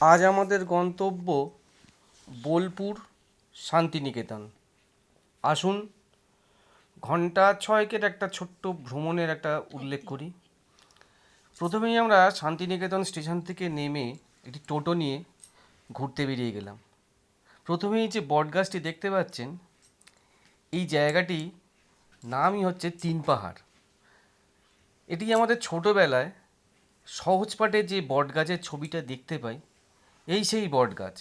আজ আমাদের গন্তব্য বোলপুর শান্তিনিকেতন। আসুন ঘন্টা ছয়েকের একটা ছোট্ট ভ্রমণের একটা উল্লেখ করি। প্রথমেই আমরা শান্তিনিকেতন স্টেশন থেকে নেমে একটি টোটো নিয়ে ঘুরতে বেরিয়ে গেলাম। প্রথমেই যে বটগাছটি দেখতে পাচ্ছেন, এই জায়গাটি নামই হচ্ছে তিন পাহাড়। এটি আমাদের ছোটোবেলায় সহজপাঠে যে বটগাছের ছবিটা দেখতে পাই, এই সেই বটগাছ,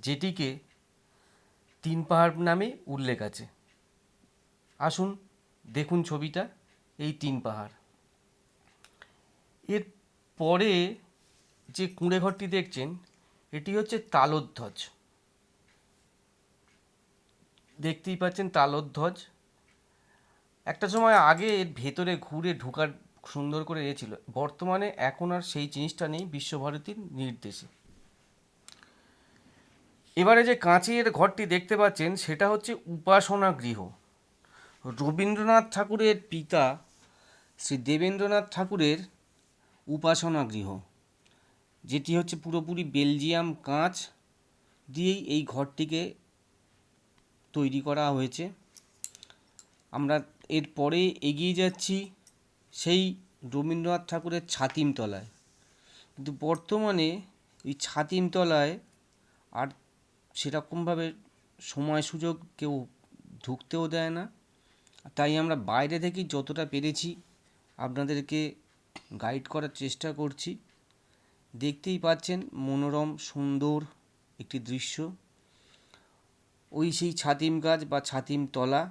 যেটিকে তিন পাহাড় নামে উল্লেখ আছে। আসুন দেখুন ছবিটা, এই তিন পাহাড়। এর পরে যে কুঁড়ে ঘরটি দেখছেন, এটি হচ্ছে তালধ্বজ। দেখতেই পাচ্ছেন তালধ্বজ। একটা সময় আগে এর ভেতরে ঘুরে ঢোকার সুন্দর করে ছিল, বর্তমানে এখন আর সেই জিনিসটা নেই বিশ্বভারতীর নির্দেশে। এবারে যে কাঁচের ঘরটি দেখতে পাচ্ছেন, সেটা হচ্ছে উপাসনা গৃহ। রবীন্দ্রনাথ ঠাকুরের পিতা শ্রী দেবেন্দ্রনাথ ঠাকুরের উপাসনা গৃহ, যেটি হচ্ছে পুরোপুরি বেলজিয়াম কাঁচ দিয়েই এই ঘরটিকে তৈরি করা হয়েছে। আমরা এরপরে এগিয়ে যাচ্ছি সেই রবীন্দ্রনাথ ঠাকুরের ছাতিমতলায়, কিন্তু বর্তমানে এই ছাতিমতলায় আর সেরকমভাবে সময় সুযোগ কেউ ঢুকতেও দেয় না। তাই আমরা বাইরে থেকেই যতটা পেরেছি আপনাদেরকে গাইড করার চেষ্টা করছি। দেখতেই পাচ্ছেন মনোরম সুন্দর একটি দৃশ্য। ওই সেই ছাতিম গাছ বা ছাতিমতলা।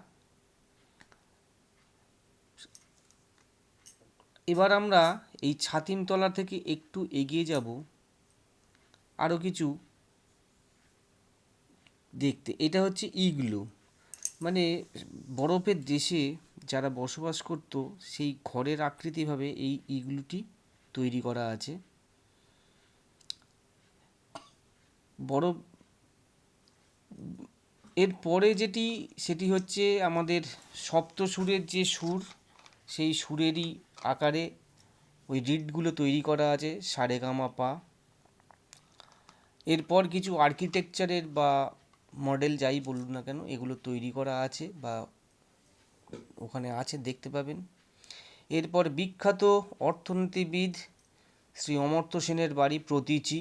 এবার আমরা এই ছাতিমতলা থেকে একটু এগিয়ে যাব আরও কিছু দেখতে। এটা হচ্ছে ইগলু, মানে বরফের দেশে যারা বসবাস করত সেই ঘরের আকৃতিভাবে এই ইগলুটি তৈরি করা আছে। বরফ এর পরে যেটি, সেটি হচ্ছে আমাদের সপ্তসুরের যে সুর, সেই সুরেরই আকারে ওই রিডগুলো তৈরি করা আছে, সারেগামাপা। এরপর কিছু আর্কিটেকচারের বা মডেল যাই বলুন না কেন, এগুলো তৈরি করা আছে বা ওখানে আছে, দেখতে পাবেন। এরপর বিখ্যাত অর্থনীতিবিদ শ্রী অমর্ত্য সেনের বাড়ি প্রতীচী,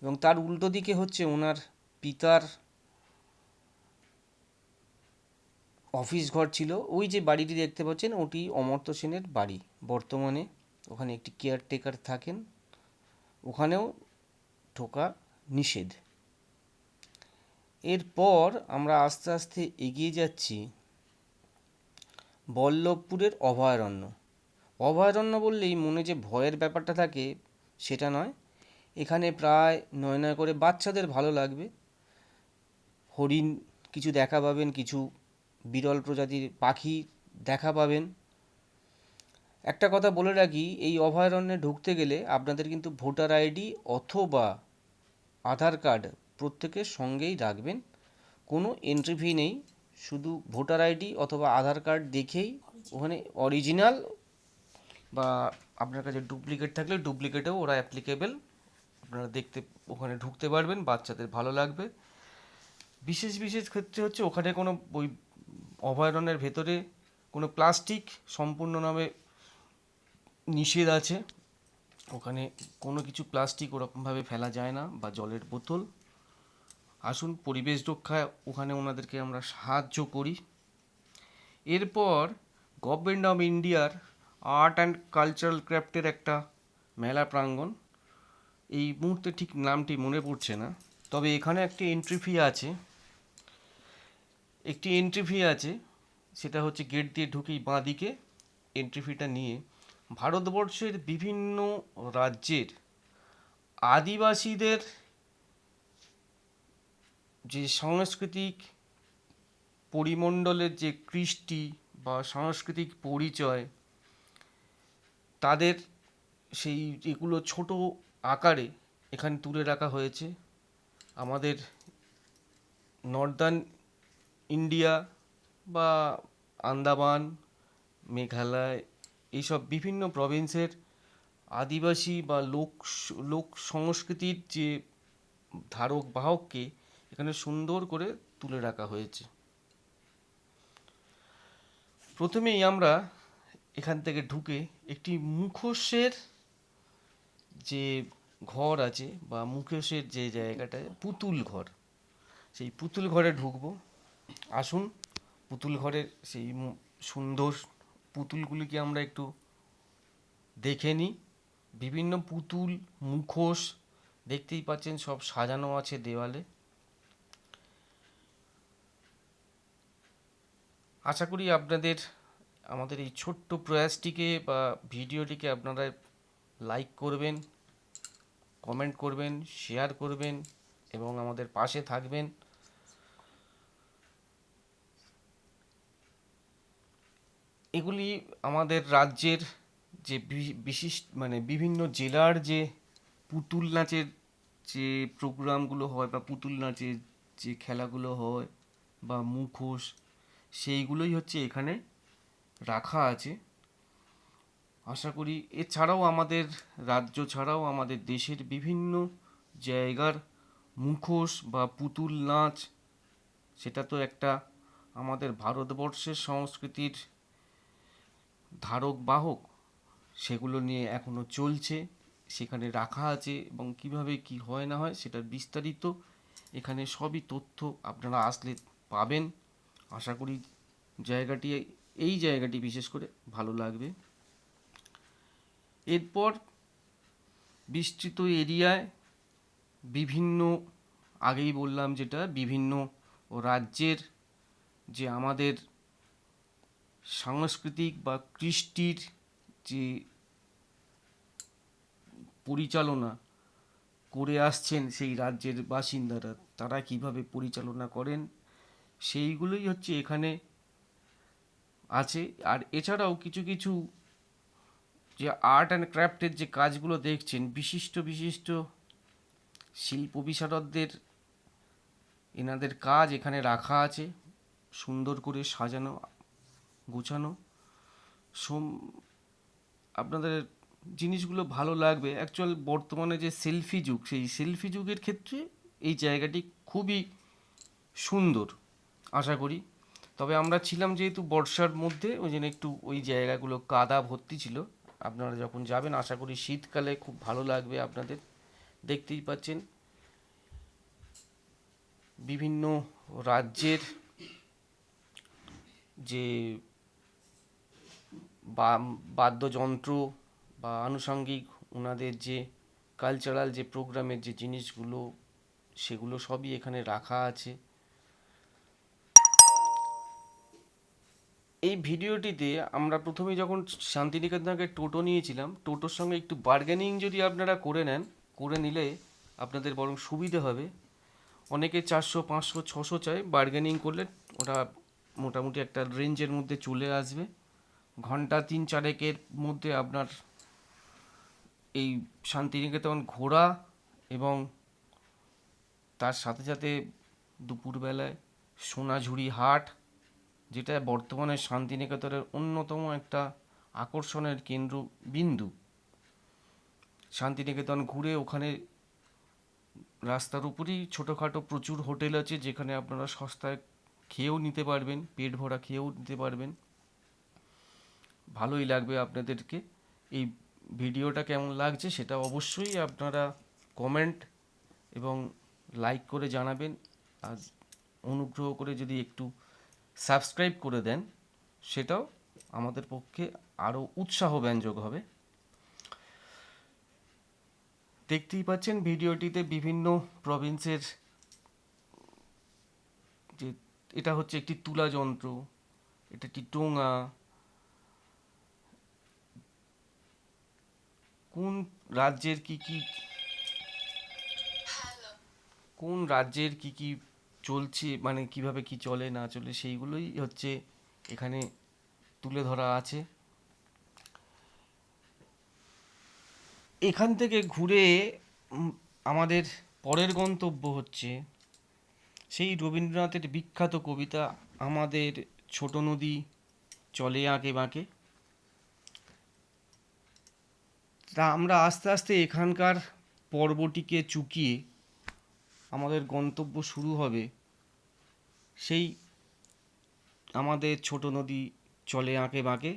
এবং তার উল্টো দিকে হচ্ছে ওনার পিতার অফিস ঘর ছিল। ওই যে বাড়িটি দেখতে পাচ্ছেন, ওটি অমর্ত্য সেনের বাড়ি। বর্তমানে ওখানে একটি কেয়ারটেকার থাকেন, ওখানেও ঢোকা নিষেধ। এরপর আমরা আস্তে আস্তে এগিয়ে যাচ্ছি বল্লভপুরের অভয়ারণ্য। অভয়ারণ্য বললেই মনে যে ভয়ের ব্যাপারটা থাকে সেটা নয়, এখানে প্রায় নয় নয় করে বাচ্চাদের ভালো লাগবে। হরিণ কিছু দেখা পাবেন, কিছু বিরল প্রজাতির পাখি দেখা পাবেন। একটা কথা বলে রাখি, এই অভয়ারণ্যে ঢুকতে গেলে আপনাদের কিন্তু ভোটার আইডি অথবা আধার কার্ড প্রত্যেকের সঙ্গেই রাখবেন। কোনো এন্ট্রি ফি নেই, শুধু ভোটার আইডি অথবা আধার কার্ড দেখেই ওখানে অরিজিনাল বা আপনার কাছে ডুপ্লিকেট থাকলে ডুপ্লিকেটেও ওরা অ্যাপ্লিকেবেল, আপনারা দেখতে ওখানে ঢুকতে পারবেন, বাচ্চাদের ভালো লাগবে। বিশেষ বিশেষ ক্ষেত্রে হচ্ছে ওখানে কোনো ওই অভয়ারণ্যের ভেতরে কোনো প্লাস্টিক সম্পূর্ণভাবে নিষেধ আছে। ওখানে কোনো কিছু প্লাস্টিক ওরকমভাবে ফেলা যায় না, বা জলের বোতল। আসুন পরিবেশ রক্ষায় ওখানে ওনাদেরকে আমরা সাহায্য করি। এরপর গভর্নমেন্ট অফ ইন্ডিয়ার আর্ট অ্যান্ড কালচারাল ক্রাফটের একটা মেলা প্রাঙ্গণ, এই মুহূর্তে ঠিক নামটি মনে পড়ছে না, তবে এখানে একটি এন্ট্রি ফি আছে। সেটা হচ্ছে গেট দিয়ে ঢুকেই বাঁ দিকে এন্ট্রি ফিটা নিয়ে ভারতবর্ষের বিভিন্ন রাজ্যের আদিবাসীদের যে সাংস্কৃতিক পরিমণ্ডলের যে কৃষ্টি বা সাংস্কৃতিক পরিচয়, তাদের সেই এগুলো ছোট আকারে এখানে তুলে রাখা হয়েছে। আমাদের নর্দার্ন ইন্ডিয়া বা আন্দামান, মেঘালয়, এইসব বিভিন্ন প্রভিন্সের আদিবাসী বা লোক সংস্কৃতির যে ধারক বাহককে এখানে সুন্দর করে তুলে রাখা হয়েছে। প্রথমেই আমরা এখান থেকে ঢুকে একটি মুখোশের যে ঘর আছে বা মুখোশের যে জায়গাটায় পুতুল ঘর, সেই পুতুল ঘরে ঢুকবো। আসুন পুতুল ঘরের সেই সুন্দর পুতুলগুলিকে আমরা একটু দেখে নিই। বিভিন্ন পুতুল, মুখোশ দেখতেই পাচ্ছেন, সব সাজানো আছে দেওয়ালে। আশা করি আপনাদের আমাদের এই ছোট্ট প্রয়াসটিকে বা ভিডিওটিকে আপনারা লাইক করবেন, কমেন্ট করবেন, শেয়ার করবেন এবং আমাদের পাশে থাকবেন। এগুলি আমাদের রাজ্যের যে বিভিন্ন জেলার যে পুতুল নাচের যে প্রোগ্রামগুলো হয় বা পুতুল নাচের যে খেলাগুলো হয় বা মুখোশ, সেইগুলোই হচ্ছে এখানে রাখা আছে। আশা করি এছাড়াও আমাদের রাজ্য ছাড়াও আমাদের দেশের বিভিন্ন জায়গার মুখোশ বা পুতুল নাচ, সেটা তো একটা আমাদের ভারতবর্ষের সংস্কৃতির ধারক বাহক, সেগুলো নিয়ে এখনো চলছে, সেখানে রাখা আছে এবং কিভাবে কি হয় না হয় সেটার বিস্তারিত এখানে সবই তথ্য আপনারা আসলে পাবেন। আশা করি জায়গাটি এই জায়গাটি বিশেষ করে ভালো লাগবে। এরপর বিস্তৃত এরিয়ায় বিভিন্ন, আগেই বললাম যেটা, বিভিন্ন রাজ্যের যে আমাদের সাংস্কৃতিক বা কৃষ্টির যে পরিচালনা করে আসছেন সেই রাজ্যের বাসিন্দারা, তারা কিভাবে পরিচালনা করেন, সেইগুলোই হচ্ছে এখানে আছে। আর এছাড়াও কিছু কিছু যে আর্ট অ্যান্ড ক্রাফটের যে কাজগুলো দেখছেন, বিশিষ্ট বিশিষ্ট শিল্প বিশারদদের এনাদের কাজ এখানে রাখা আছে, সুন্দর করে সাজানো গোছানো। আপনাদের জিনিসগুলো ভালো লাগবে। অ্যাকচুয়াল বর্তমানে যে সেলফি যুগ, সেই সেলফি যুগের ক্ষেত্রে এই জায়গাটি খুবই সুন্দর আশা করি। তবে আমরা ছিলাম যেহেতু বর্ষার মধ্যে, ওই জন্য একটু ওই জায়গাগুলো কাদা ভর্তি ছিল। আপনারা যখন যাবেন আশা করি শীতকালে খুব ভালো লাগবে আপনাদের। দেখতেই পাচ্ছেন বিভিন্ন রাজ্যের যে বাদ্যযন্ত্র বা আনুষঙ্গিক ওনাদের যে কালচারাল যে প্রোগ্রামের যে জিনিসগুলো, সেগুলো সবই এখানে রাখা আছে। এই ভিডিওটিতে আমরা প্রথমে যখন শান্তিনিকেতন থেকে টোটো নিয়েছিলাম, টোটোর সঙ্গে একটু বার্গেনিং যদি আপনারা করে নেন, করে নিলে আপনাদের বরং সুবিধে হবে। অনেকে 400, 500, 600 চায়, বার্গেনিং করলে ওটা মোটামুটি একটা রেঞ্জের মধ্যে চলে আসবে। ঘন্টা 3-4 মধ্যে আপনার এই শান্তিনিকেতন ঘোরা এবং তার সাথে সাথে দুপুরবেলায় সোনাঝুরি হাট, যেটা বর্তমানে শান্তিনিকেতনের অন্যতম একটা আকর্ষণের কেন্দ্রবিন্দু। শান্তিনিকেতন ঘুরে ওখানে রাস্তার উপরেই ছোটোখাটো প্রচুর হোটেল আছে, যেখানে আপনারা সস্তায় খেয়েও নিতে পারবেন, পেট ভরা খেয়েও নিতে পারবেন। ভালোই লাগবে আপনাদেরকে। এই ভিডিওটা কেমন লাগছে সেটা অবশ্যই আপনারা কমেন্ট এবং লাইক করে জানাবেন। আর অনুগ্রহ করে যদি একটু সাবস্ক্রাইব করে দেন, সেটাও আমাদের পক্ষে আরও উৎসাহব্যঞ্জক হবে। দেখতেই পাচ্ছেন ভিডিওটিতে বিভিন্ন প্রভিন্সের যে, এটা হচ্ছে একটি তুলা যন্ত্র, এটা একটি টোঙা, কোন রাজ্যের কি কি কোন রাজ্যের কি কি চলছে, মানে কিভাবে কি চলে না চলে, সেইগুলোই হচ্ছে এখানে তুলে ধরা আছে। এখান থেকে ঘুরে আমাদের পরের গন্তব্য হচ্ছে সেই রবীন্দ্রনাথের বিখ্যাত কবিতা আমাদের ছোট নদী চলে আঁকে বাঁকে। তা আমরা আস্তে আস্তে এখানকার পর্বটিকে চুকিয়ে আমাদের গন্তব্য শুরু হবে সেই আমাদের ছোট নদী চলে আঁকে বাঁকে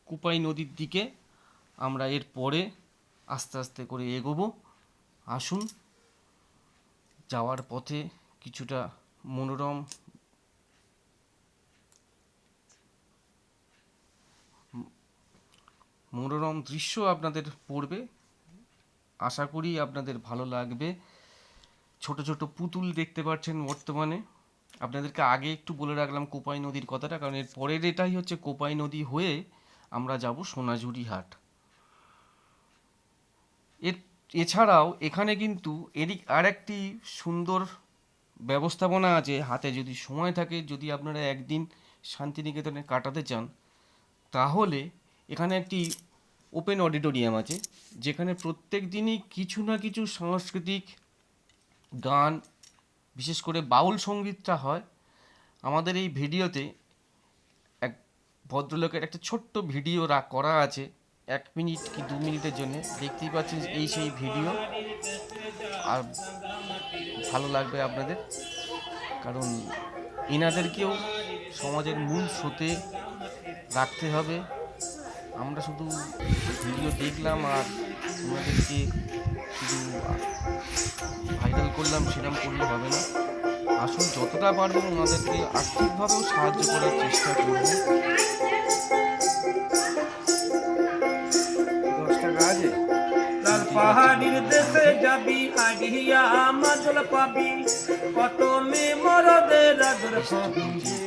কোপাই নদীর দিকে। আমরা এর পরে আস্তে আস্তে করে এগোবো। আসুন, যাওয়ার পথে কিছুটা মনোরম মনোরম দৃশ্য আপনাদের পড়বে, আশা করি আপনাদের ভালো লাগবে। ছোট ছোট পুতুল দেখতে পাচ্ছেন বর্তমানে। আপনাদেরকে আগে একটু বলে রাখলাম কোপাই নদীর কথাটা, কারণ এর পরের এটাই হচ্ছে কোপাই নদী হয়ে আমরা যাব সোনাঝুরি হাট। এছাড়াও এখানে কিন্তু এদিক আর একটি সুন্দর ব্যবস্থাপনা আছে, হাতে যদি সময় থাকে, যদি আপনারা একদিন শান্তিনিকেতনে কাটাতে চান, তাহলে এখানে একটি ওপেন অডিটোরিয়াম আছে, যেখানে প্রত্যেক দিনই কিছু না কিছু সাংস্কৃতিক গান, বিশেষ করে বাউল সঙ্গীতটা হয়। আমাদের এই ভিডিওতে এক ভদ্রলোকের একটা ছোট্ট ভিডিও করা আছে, 1 মিনিট কি 2 মিনিটের জন্য। দেখতেই পাচ্ছেন এই সেই ভিডিও, আর ভালো লাগবে আপনাদের, কারণ এনাদেরকেও সমাজের মূল স্রোতে রাখতে হবে। আমরা শুধু ভিডিও দেখলাম আর ওনাদেরকে শুধু ভাইরাল করলাম, সেরকম করলে হবে না। আসুন, যতটা পারবো ওনাদেরকে আর্থিকভাবেও সাহায্য করার চেষ্টা করব। 10 টাকা আছে। লাল পাহাড়ির দেশে যাবি, হারিয়া মাদল পাবি, কত মেয়ে মরদের আদর পাবি রে।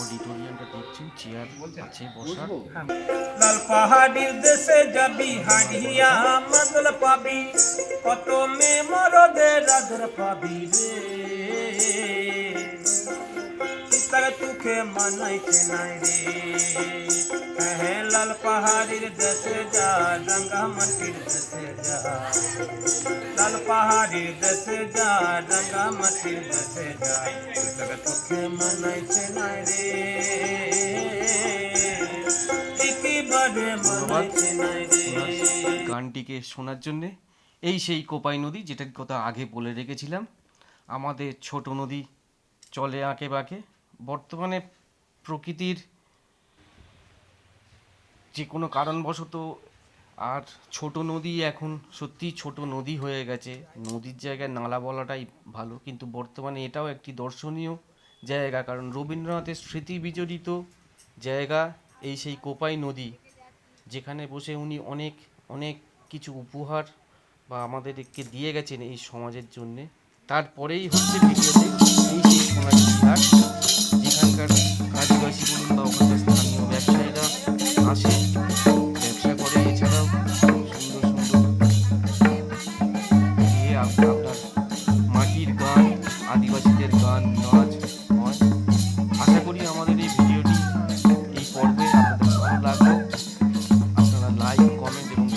অডিটোরিয়ামটা দেখছেন, চেয়ার আছে বসার। লাল পাহাড়ির দেশে যাবি, হারিয়া মাদল পাবি, কত মেয়ে মরদের আদর পাবি রে। তার তুখে মানাইছে নাই রে। হ্যাঁ, লাল পাহাড়ির দেশে যা, রাঙ্গা মাটির দেশে যা। লাল পাহাড়ির দেশে যা, রাঙ্গা মাটির দেশে যা। তার তুখে মানাইছে নাই রে। একেবারে মানাইছে নাই রে। গানটিকে শোনার জন্যে। এই সেই কোপাই নদী, যেটার কথা আগে বলে রেখেছিলাম। আমাদের ছোট নদী চলে আঁকে বাঁকে। বর্তমানে প্রকৃতির যে কোনো কারণবশত আর ছোট নদী এখন সত্যিই ছোট নদী হয়ে গেছে। নদীর জায়গায় নালা বলাটাই ভালো, কিন্তু বর্তমানে এটাও একটি দর্শনীয় জায়গা, কারণ রবীন্দ্রনাথের স্মৃতি বিজড়িত জায়গা এই সেই কোপাই নদী, যেখানে বসে উনি অনেক অনেক কিছু উপহার বা আমাদেরকে দিয়ে গেছেন এই সমাজের জন্যে। তারপরেই হচ্ছে ভিডিওতে এই সেই সোনাঝুরি হাট, যেখানকার আদিবাসী বলুন বা ওখানকার স্থানীয় ব্যবসায়ীরা আসে, ব্যবসা করে। এছাড়াও সুন্দর সুন্দর আপনার মাটির গান, আদিবাসীদের গান, নাচ হয়। আশা করি আমাদের এই ভিডিওটি, এই পর্বে আপনাদের ভালো লাগবে। আপনারা লাইক, কমেন্ট এবং